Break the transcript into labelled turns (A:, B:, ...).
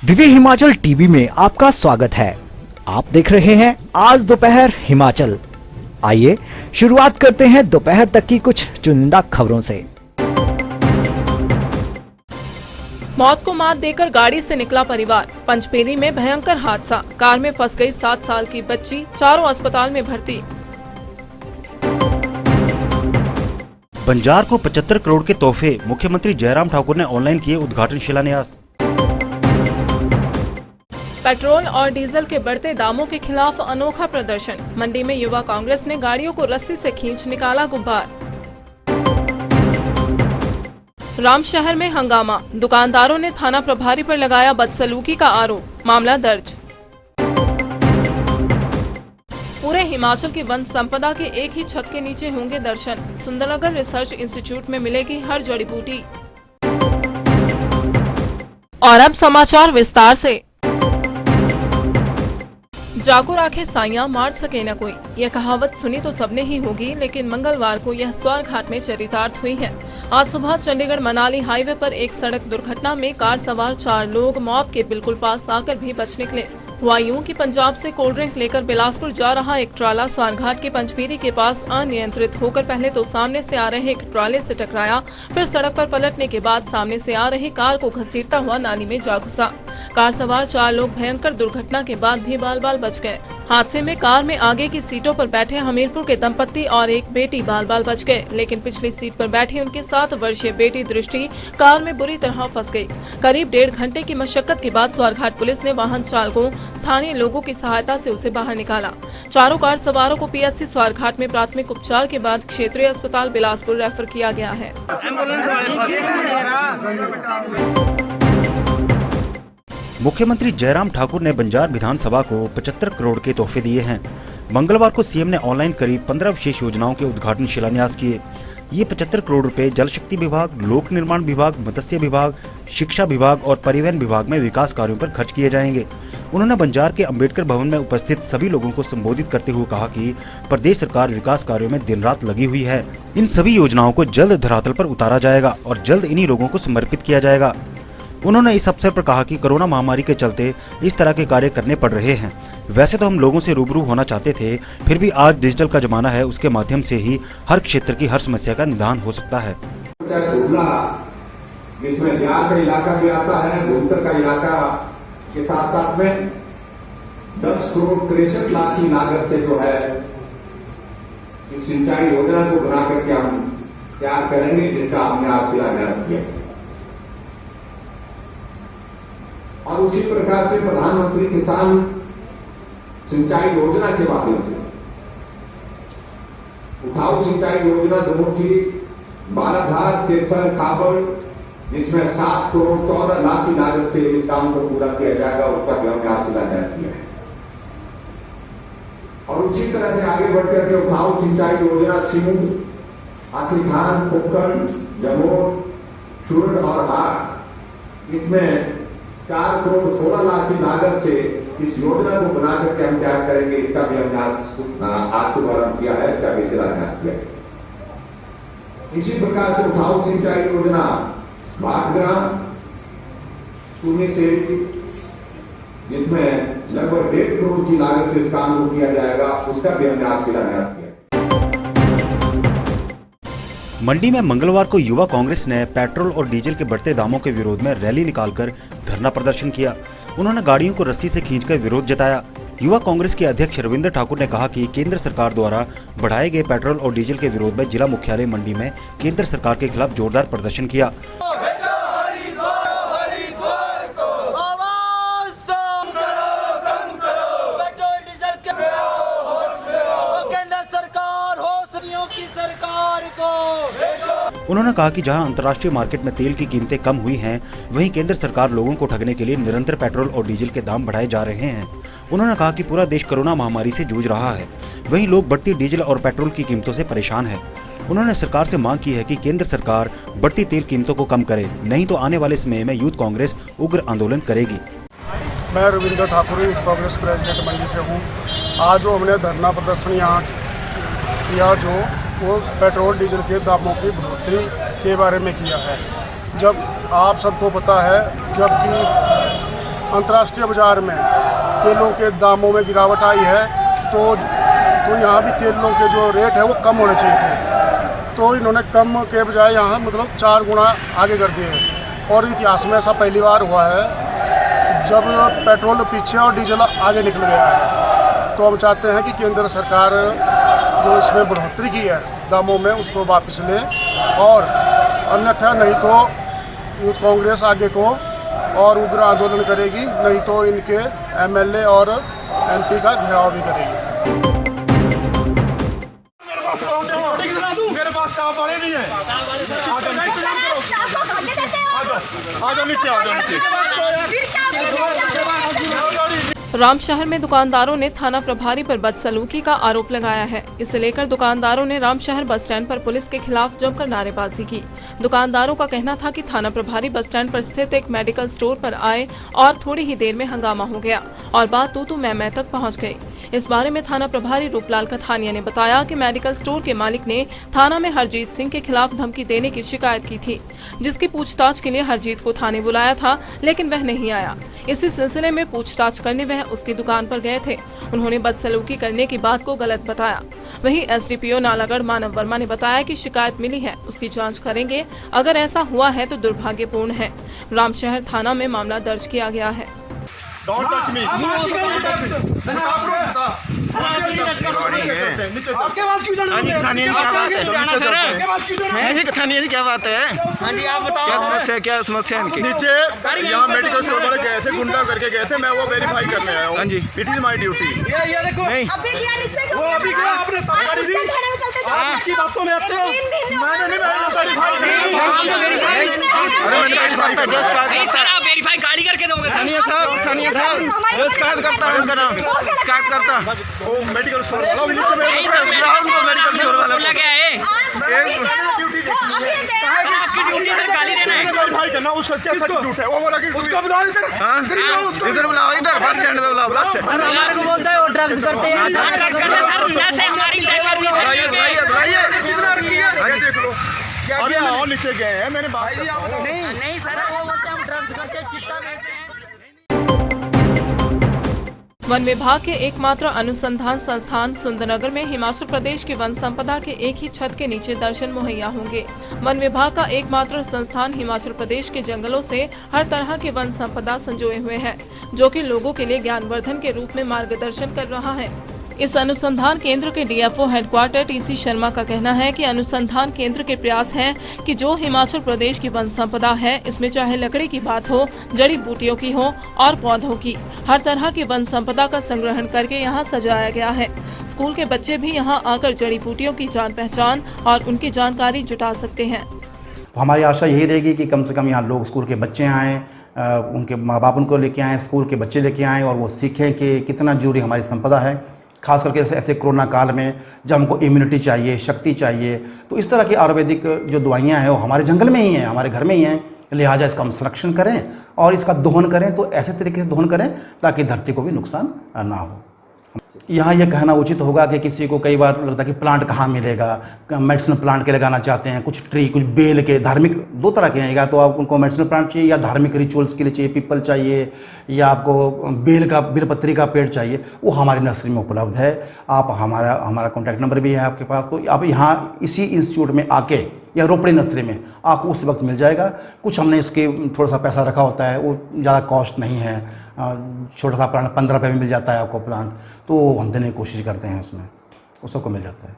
A: Divya Himachal TV में आपका स्वागत है। आप देख रहे हैं आज दोपहर हिमाचल। आइए शुरुआत करते हैं दोपहर तक की कुछ चुनिंदा खबरों से।
B: मौत को मात देकर गाड़ी से निकला परिवार। पंचपेरी में भयंकर हादसा, कार में फंस गई 7 साल की बच्ची, चारों अस्पताल में भर्ती।
C: बंजार को 75 करोड़ के तोहफे, मुख्यमंत्री जयराम ठाकुर ने ऑनलाइन किए उद्घाटन शिलान्यास।
B: पेट्रोल और डीजल के बढ़ते दामों के खिलाफ अनोखा प्रदर्शन, मंडी में युवा कांग्रेस ने गाड़ियों को रस्सी से खींच निकाला गुब्बार। रामशहर में हंगामा, दुकानदारों ने थाना प्रभारी पर लगाया बदसलूकी का आरोप, मामला दर्ज। पूरे हिमाचल की वन संपदा के एक ही छत के नीचे होंगे दर्शन, सुंदरनगर रिसर्च इंस्टीट्यूट में मिलेगी हर जड़ी बूटी। और अब समाचार विस्तार से। जाको राखे साइयां मार सके न कोई, यह कहावत सुनी तो सबने ही होगी, लेकिन मंगलवार को यह स्वारघाट में चरितार्थ हुई है। आज सुबह चंडीगढ़ मनाली हाईवे पर एक सड़क दुर्घटना में कार सवार 4 लोग मौत के बिल्कुल पास आकर भी बच निकले। हुआ यूं कि पंजाब से कोल्ड ड्रिंक लेकर बिलासपुर जा रहा एक ट्राला स्वारघाट के पंचपेरी के पास अनियंत्रित होकर पहले तो सामने से आ रहे एक ट्राले से टकराया, फिर सड़क पर पलटने के बाद सामने से आ रही कार को घसीटता हुआ नाली में जा घुसा। कार सवार 4 लोग भयंकर दुर्घटना के बाद भी बाल बाल बच गए। हादसे में कार में आगे की सीटों पर बैठे हमीरपुर के दंपत्ति और एक बेटी बाल बाल बच गए, लेकिन पिछली सीट पर बैठी उनकी 7 वर्षीय बेटी दृष्टि कार में बुरी तरह फंस गई। करीब 1.5 घंटे की मशक्कत के बाद स्वारघाट पुलिस ने वाहन चालकों, स्थानीय लोगों की सहायता से उसे बाहर निकाला। चारों कार सवारों को पीएचसी स्वारघाट में प्राथमिक उपचार के बाद क्षेत्रीय अस्पताल बिलासपुर रेफर किया गया है।
C: मुख्यमंत्री जयराम ठाकुर ने बंजार विधानसभा को 75 करोड़ के तोहफे दिए हैं। मंगलवार को सीएम ने ऑनलाइन करीब 15 विशेष योजनाओं के उद्घाटन शिलान्यास किए। ये 75 करोड़ रुपए जल शक्ति विभाग, लोक निर्माण विभाग, मत्स्य विभाग, शिक्षा विभाग और परिवहन विभाग में विकास कार्यों पर खर्च किए जाएंगे। उन्होंने बंजार के अंबेडकर भवन में उपस्थित सभी लोगों को संबोधित करते हुए कहा कि प्रदेश सरकार विकास कार्यों में दिन रात लगी हुई है। इन सभी योजनाओं को जल्द धरातल पर उतारा जाएगा और जल्द इन्हीं लोगों को समर्पित किया जाएगा। उन्होंने इस अवसर पर कहा कि कोरोना महामारी के चलते इस तरह के कार्य करने पड़ रहे हैं। वैसे तो हम लोगों से रूबरू होना चाहते थे, फिर भी आज डिजिटल का जमाना है, उसके माध्यम से ही हर क्षेत्र की हर समस्या का निदान हो सकता है।
D: जिसमें बिहार का इलाका भी आता है, उत्तर का इलाका के साथ साथ में 10 करोड़ 63 लाख की लागत से जो है इस सिंचाई योजना को बना करके हम तैयार करेंगे, जिसका हमने आज शिलान्यास किया। और उसी प्रकार से प्रधानमंत्री किसान सिंचाई योजना के माध्यम से उठाऊ सिंचाई योजना दोनों की 12,000 क्षेत्र खापर, जिसमें 7 करोड़ 14 लाख की लागत से इस काम को पूरा किया जाएगा, उसका भी हमने आज शिलान्यास किया है। और उसी तरह से आगे बढ़कर के उठाऊ सिंचाई योजना सिंध, आखिरखान, पोखर, जमोर, सूरत और हाट, इसमें 4 करोड़ 16 लाख की लागत से इस योजना को बना करके हम क्या करेंगे, इसका भी हमने आज शुभारंभ किया है, इसका भी शिलान्यास किया है। इसी प्रकार से उठाऊ सिंचाई योजना भाटग्राम, पुणे से, जिसमें लगभग 1.5 करोड़ की लागत से इस काम को किया जाएगा, उसका भी हमने आज शिलान्यास किया।
C: मंडी में मंगलवार को युवा कांग्रेस ने पेट्रोल और डीजल के बढ़ते दामों के विरोध में रैली निकालकर धरना प्रदर्शन किया। उन्होंने गाड़ियों को रस्सी से खींचकर विरोध जताया। युवा कांग्रेस के अध्यक्ष रविंद्र ठाकुर ने कहा कि केंद्र सरकार द्वारा बढ़ाए गए पेट्रोल और डीजल के विरोध में जिला मुख्यालय मंडी में केंद्र सरकार के खिलाफ जोरदार प्रदर्शन किया। उन्होंने कहा कि जहां अंतर्राष्ट्रीय मार्केट में तेल की कीमतें कम हुई हैं, वहीं केंद्र सरकार लोगों को ठगने के लिए निरंतर पेट्रोल और डीजल के दाम बढ़ाए जा रहे हैं। उन्होंने कहा कि पूरा देश कोरोना महामारी से जूझ रहा है, वहीं लोग बढ़ती डीजल और पेट्रोल की कीमतों से परेशान हैं। उन्होंने सरकार से मांग की है कि केंद्र सरकार बढ़ती तेल कीमतों को कम करे, नहीं तो आने वाले समय में यूथ कांग्रेस उग्र आंदोलन करेगी।
E: मैं रविंद्र ठाकुर, यूथ कांग्रेस प्रेसिडेंट मंडी से हूँ। आज जो हमने धरना प्रदर्शन यहाँ किया, जो वो पेट्रोल डीजल के दामों की बढ़ोतरी के बारे में किया है। जब आप सबको पता है, जबकि अंतर्राष्ट्रीय बाजार में तेलों के दामों में गिरावट आई है, तो यहाँ भी तेलों के जो रेट है वो कम होने चाहिए थे, तो इन्होंने कम के बजाय यहाँ मतलब 4 गुना आगे कर दिए हैं। और इतिहास में ऐसा पहली बार हुआ है जब पेट्रोल पीछे और डीजल आगे निकल गया है। तो हम चाहते हैं कि केंद्र सरकार जो इसमें बढ़ोतरी की है दामों में उसको वापस ले, और अन्यथा नहीं तो यूथ कांग्रेस आगे को और उग्र आंदोलन करेगी, नहीं तो इनके एमएलए और एमपी का घेराव भी करेगी।
F: मेरे पास स्टाफ वाले नहीं है, आ जाओ नीचे, आ जाओ नीचे।
B: रामशहर में दुकानदारों ने थाना प्रभारी पर बदसलूकी का आरोप लगाया है। इसे लेकर दुकानदारों ने रामशहर बस स्टैंड पर पुलिस के खिलाफ जमकर नारेबाजी की। दुकानदारों का कहना था कि थाना प्रभारी बस स्टैंड पर स्थित एक मेडिकल स्टोर पर आए और थोड़ी ही देर में हंगामा हो गया और बात तू मैं तक पहुंच गई। इस बारे में थाना प्रभारी रूपलाल कथानिया ने बताया कि मेडिकल स्टोर के मालिक ने थाना में हरजीत सिंह के खिलाफ धमकी देने की शिकायत की थी, जिसकी पूछताछ के लिए हरजीत को थाने बुलाया था, लेकिन वह नहीं आया। इसी सिलसिले में पूछताछ करने वह उसकी दुकान पर गए थे। उन्होंने बदसलूकी करने की बात को गलत बताया। वहीं एसडीपीओ नालागढ़ मानव वर्मा ने बताया कि शिकायत मिली है, उसकी जांच करेंगे। अगर ऐसा हुआ है तो दुर्भाग्यपूर्ण है। रामशहर थाना में मामला दर्ज किया गया है।
F: Don't touch me.
G: आपके पास क्यों जाना है? थाने की क्या बात है? थाने की क्या बात है? हाँ जी, आप बताओ। क्या समस्या है इनकी?
F: नीचे यहाँ मेडिकल स्टोर वाले गए थे, गुंडा करके गए थे, मैं वो वेरीफाई करने आया हूँ।
G: हाँ जी,
F: इट इज माई ड्यूटी।
G: ये देखो, नहीं वो अभी क्या आपने इसकी बातों में आते हो?
F: मैंने
G: वेरीफाई गाड़ी करके दोगे? स्थानीय साहब जो शिकायत करता है उनका नाम शिकायत करता
F: वो मेडिकल स्टोर वाला
G: मेडिकल स्टोर वाला
F: ड्यूटी
G: आपकी ड्यूटी है गाली देना है,
F: वेरीफाई करना। उसका क्या सच झूठ है? वो बोला कि
G: उसको बुलाओ इधर, इधर बुलाओ, इधर बस स्टैंड पे बुलाओ, बस स्टैंड हमारे को बोलता है वो ड्रग्स करते हैं।
F: देख लो, अरे आओ नीचे गए हैं, मैंने बात
G: नहीं सर, वो बोलते हैं हम ड्रग्स करते हैं, चिट्टा बेचते हैं।
B: वन विभाग के एकमात्र अनुसंधान संस्थान सुंदरनगर में हिमाचल प्रदेश की वन संपदा के एक ही छत के नीचे दर्शन मुहैया होंगे। वन विभाग का एकमात्र संस्थान हिमाचल प्रदेश के जंगलों से हर तरह की वन संपदा संजोए हुए है, जो कि लोगों के लिए ज्ञानवर्धन के रूप में मार्गदर्शन कर रहा है। इस अनुसंधान केंद्र के डीएफओ हेडक्वार्टर टीसी शर्मा का कहना है कि अनुसंधान केंद्र के प्रयास हैं कि जो हिमाचल प्रदेश की वन संपदा है, इसमें चाहे लकड़ी की बात हो, जड़ी बूटियों की हो और पौधों की, हर तरह की वन संपदा का संग्रहण करके यहाँ सजाया गया है। स्कूल के बच्चे भी यहाँ आकर जड़ी बूटियों की जान पहचान और उनकी जानकारी जुटा सकते हैं।
H: तो हमारी आशा यही रहेगी कि कम से कम यहाँ लोग, स्कूल के बच्चे आएँ, उनके माँ बाप उनको लेके आएँ, स्कूल के बच्चे लेके आएँ और वो सीखें कि कितना जरूरी हमारी संपदा है। खास करके ऐसे कोरोना काल में जब हमको इम्यूनिटी चाहिए, शक्ति चाहिए, तो इस तरह की आयुर्वेदिक जो दवाइयाँ हैं वो हमारे जंगल में ही हैं, हमारे घर में ही हैं। लिहाजा इसका हम संरक्षण करें और इसका दोहन करें, तो ऐसे तरीके से दोहन करें ताकि धरती को भी नुकसान ना हो। यहाँ ये कहना उचित होगा कि किसी को कई बार लगता है कि प्लांट कहाँ मिलेगा, मेडिसिनल प्लांट के लगाना चाहते हैं, कुछ ट्री, कुछ बेल के, धार्मिक दो तरह के हैं, या तो आप उनको मेडिसिनल प्लांट चाहिए या धार्मिक रिचुअल्स के लिए चाहिए, पीपल चाहिए या आपको बेलपत्री का पेड़ चाहिए, वो हमारी नर्सरी में उपलब्ध है। आप हमारा कॉन्टैक्ट नंबर भी है आपके पास, तो आप यहाँ इसी इंस्टीट्यूट में आके या रोपड़ी नर्सरी में आपको उस वक्त मिल जाएगा। कुछ हमने इसके थोड़ा सा पैसा रखा होता है, वो ज़्यादा कॉस्ट नहीं है, छोटा सा प्लांट 15 रुपये में मिल जाता है आपको प्लांट, तो हम देने की कोशिश करते हैं, उसमें उस सबको मिल जाता है।